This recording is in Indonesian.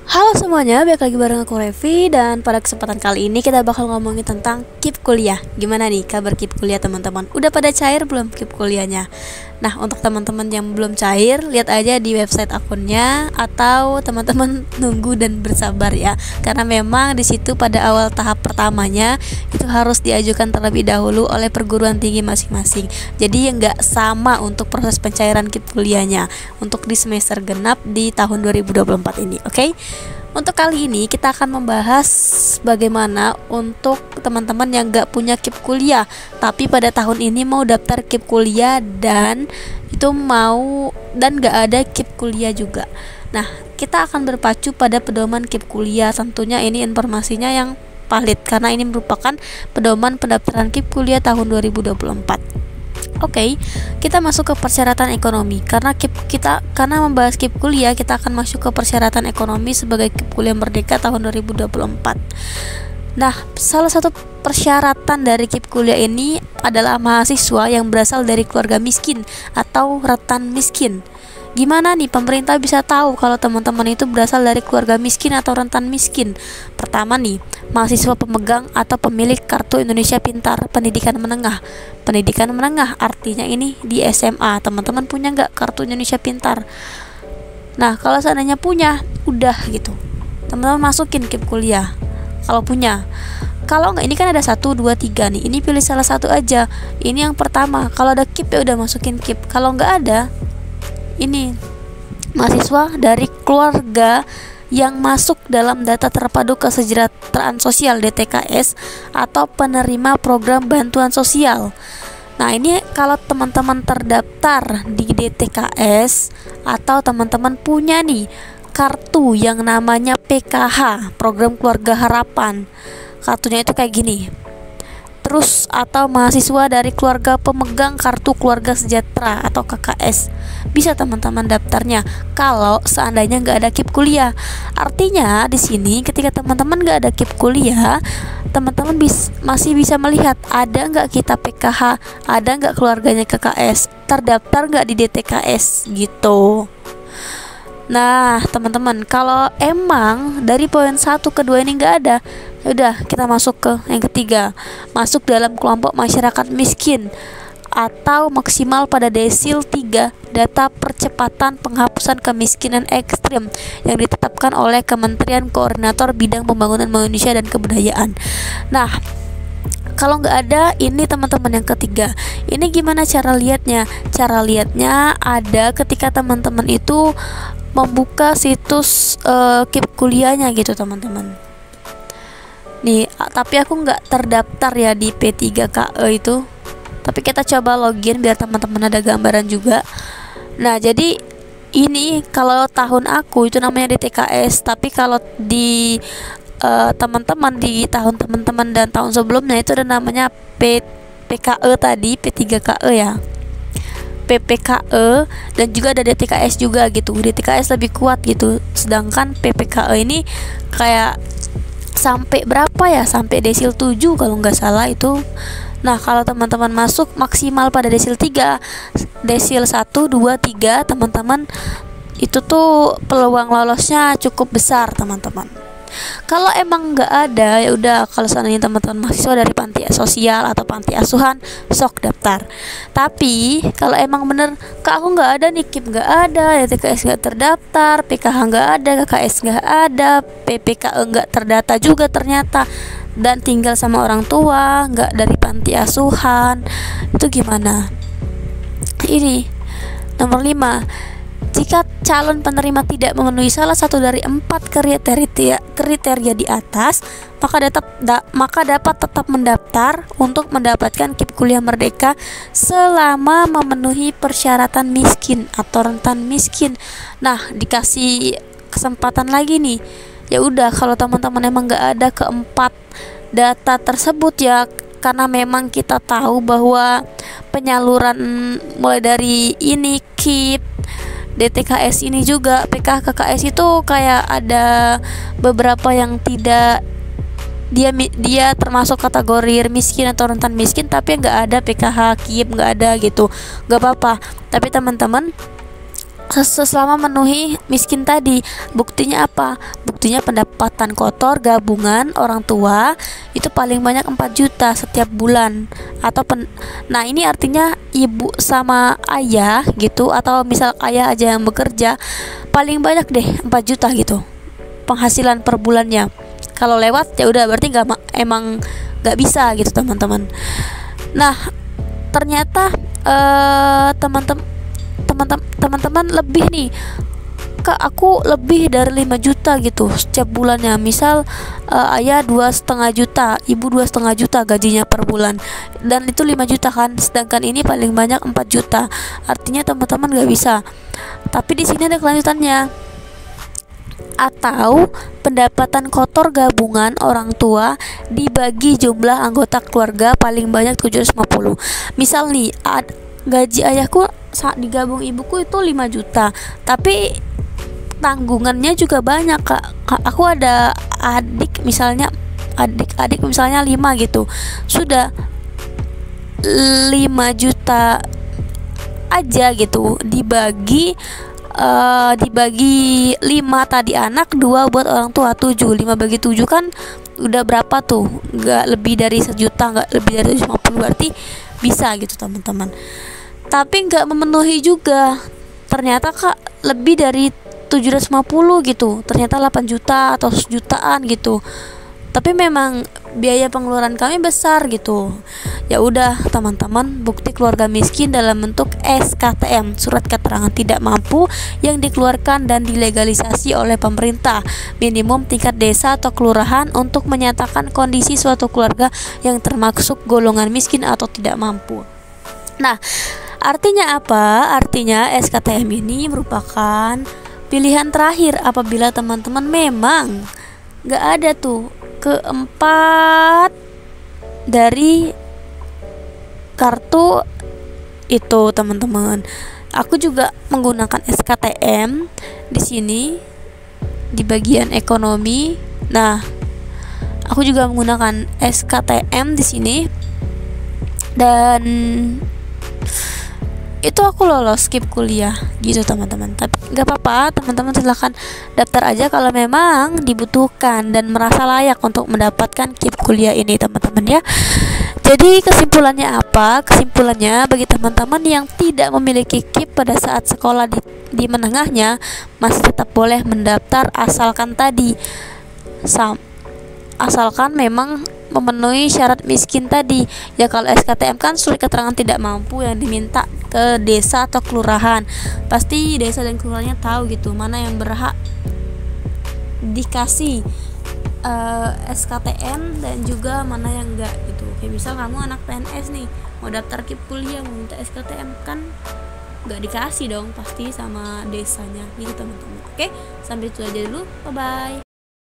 Halo semuanya, balik lagi bareng aku Revi. Dan pada kesempatan kali ini kita bakal ngomongin tentang KIP kuliah. Gimana nih kabar KIP kuliah teman-teman? Udah pada cair belum KIP kuliahnya? Nah, untuk teman-teman yang belum cair, lihat aja di website akunnya, atau teman-teman nunggu dan bersabar ya. Karena memang di situ pada awal tahap pertamanya itu harus diajukan terlebih dahulu oleh perguruan tinggi masing-masing. Jadi nggak sama untuk proses pencairan KIP kuliahnya untuk di semester genap di tahun 2024 ini, oke? Untuk kali ini kita akan membahas bagaimana untuk teman-teman yang gak punya KIP kuliah tapi pada tahun ini mau daftar KIP kuliah dan gak ada KIP kuliah juga. Nah, kita akan berpacu pada pedoman KIP kuliah. Tentunya ini informasinya yang valid karena ini merupakan pedoman pendaftaran KIP kuliah tahun 2024. Oke, kita masuk ke persyaratan ekonomi. Karena membahas KIP kuliah, kita akan masuk ke persyaratan ekonomi sebagai KIP kuliah merdeka tahun 2024. Nah, salah satu persyaratan dari KIP kuliah ini adalah mahasiswa yang berasal dari keluarga miskin atau rentan miskin. Gimana nih pemerintah bisa tahu kalau teman-teman itu berasal dari keluarga miskin atau rentan miskin? Pertama nih, mahasiswa pemegang atau pemilik kartu Indonesia Pintar pendidikan menengah. Pendidikan menengah artinya ini di SMA. Teman-teman punya nggak kartu Indonesia Pintar? Nah, kalau seandainya punya, udah gitu, teman-teman masukin KIP kuliah kalau punya. Kalau nggak, ini kan ada 1, 2, 3 nih. Ini pilih salah satu aja. Ini yang pertama. Kalau ada KIP ya udah masukin KIP. Kalau nggak ada, ini mahasiswa dari keluarga yang masuk dalam data terpadu kesejahteraan sosial DTKS atau penerima program bantuan sosial. Nah, ini kalau teman-teman terdaftar di DTKS atau teman-teman punya nih kartu yang namanya PKH, program keluarga harapan. Kartunya itu kayak gini. Terus atau mahasiswa dari keluarga pemegang kartu keluarga sejahtera atau KKS, bisa teman-teman daftarnya kalau seandainya nggak ada KIP kuliah. Artinya di sini ketika teman-teman nggak ada KIP kuliah, teman-teman masih bisa melihat ada nggak kita PKH, ada nggak keluarganya KKS, terdaftar nggak di DTKS gitu. Nah, teman-teman, kalau emang dari poin 1 ke 2 ini nggak ada, ya udah kita masuk ke yang ketiga, masuk dalam kelompok masyarakat miskin atau maksimal pada desil 3 data percepatan penghapusan kemiskinan ekstrim yang ditetapkan oleh Kementerian Koordinator Bidang Pembangunan Manusia dan Kebudayaan. Nah, kalau nggak ada, ini teman-teman yang ketiga. Ini gimana cara lihatnya? Cara lihatnya ada ketika teman-teman itu membuka situs KIP kuliahnya gitu teman-teman. Nih, tapi aku nggak terdaftar ya di P3KE itu. Tapi kita coba login biar teman-teman ada gambaran juga. Nah, jadi ini kalau tahun aku itu namanya DTKS, tapi kalau di teman-teman di tahun teman-teman dan tahun sebelumnya itu ada namanya PKE tadi, P3KE ya, PPKE, dan juga ada DTKS juga gitu. DTKS lebih kuat gitu, sedangkan PPKE ini kayak sampai berapa ya, sampai desil 7 kalau nggak salah itu. Nah, kalau teman-teman masuk maksimal pada desil 3, desil 1, 2, 3, teman-teman itu tuh peluang lolosnya cukup besar teman-teman. Kalau emang nggak ada, ya udah, kalau seandainya teman-teman mahasiswa dari panti sosial atau panti asuhan, sok daftar. Tapi kalau emang bener, kak aku nggak ada nih, KIP nggak ada, DTKS nggak terdaftar, PKH nggak ada, KKS nggak ada, PPKE nggak terdata juga ternyata, dan tinggal sama orang tua, nggak dari panti asuhan, itu gimana? Ini nomor 5. Jika calon penerima tidak memenuhi salah satu dari 4 kriteria di atas, maka dapat tetap mendaftar untuk mendapatkan KIP kuliah merdeka selama memenuhi persyaratan miskin atau rentan miskin. Nah, dikasih kesempatan lagi nih. Ya udah, kalau teman-teman emang nggak ada keempat data tersebut ya, karena memang kita tahu bahwa penyaluran mulai dari ini KIP, DTKS ini juga PKH KKS itu kayak ada beberapa yang tidak, dia termasuk kategori miskin atau rentan miskin tapi nggak ada PKH KIP, nggak ada gitu, nggak apa-apa. Tapi teman-teman selama memenuhi miskin tadi. Buktinya apa? Buktinya pendapatan kotor gabungan orang tua itu paling banyak 4 juta setiap bulan nah ini artinya ibu sama ayah gitu, atau misal ayah aja yang bekerja, paling banyak deh 4 juta gitu penghasilan per bulannya. Kalau lewat ya udah berarti emang nggak bisa gitu teman-teman. Nah ternyata teman-teman lebih nih, Kak aku lebih dari 5 juta gitu setiap bulannya. Misal ayah 2,5 juta, ibu 2,5 juta gajinya per bulan, dan itu 5 juta kan, sedangkan ini paling banyak 4 juta. Artinya teman-teman gak bisa. Tapi di sini ada kelanjutannya. Atau pendapatan kotor gabungan orang tua dibagi jumlah anggota keluarga paling banyak 750. Misal nih gaji ayahku digabung ibuku itu 5 juta, tapi tanggungannya juga banyak, Kak. Aku ada adik misalnya 5 gitu. Sudah 5 juta aja gitu dibagi 5 tadi anak, 2 buat orang tua, 7. 5 bagi 7 kan udah berapa tuh? Gak lebih dari 1 juta, gak lebih dari 150, berarti bisa gitu teman-teman. Tapi gak memenuhi juga. Ternyata Kak lebih dari 750 gitu, ternyata 8 juta atau 1 jutaan gitu. Tapi memang biaya pengeluaran kami besar gitu. Ya udah teman-teman, bukti keluarga miskin dalam bentuk SKTM, surat keterangan tidak mampu, yang dikeluarkan dan dilegalisasi oleh pemerintah minimum tingkat desa atau kelurahan untuk menyatakan kondisi suatu keluarga yang termasuk golongan miskin atau tidak mampu. Nah, artinya apa? Artinya SKTM ini merupakan pilihan terakhir apabila teman-teman memang gak ada tuh keempat dari kartu itu teman-teman. Aku juga menggunakan SKTM di sini di bagian ekonomi. Nah, aku juga menggunakan SKTM di sini dan itu aku lolos skip kuliah gitu teman-teman. Tapi nggak apa-apa, teman-teman silahkan daftar aja kalau memang dibutuhkan dan merasa layak untuk mendapatkan KIP kuliah ini teman-teman ya. Jadi kesimpulannya apa? Kesimpulannya bagi teman-teman yang tidak memiliki KIP pada saat sekolah di menengahnya masih tetap boleh mendaftar asalkan asalkan memang memenuhi syarat miskin tadi. Ya kalau SKTM kan surat keterangan tidak mampu yang diminta ke desa atau kelurahan. Pasti desa dan kelurahannya tahu gitu mana yang berhak dikasih SKTM dan juga mana yang enggak gitu. Kayak misal kamu anak PNS nih, mau daftar KIP kuliah mau minta SKTM kan enggak dikasih dong pasti sama desanya gitu teman-teman. Oke, sampai itu aja dulu. Bye bye.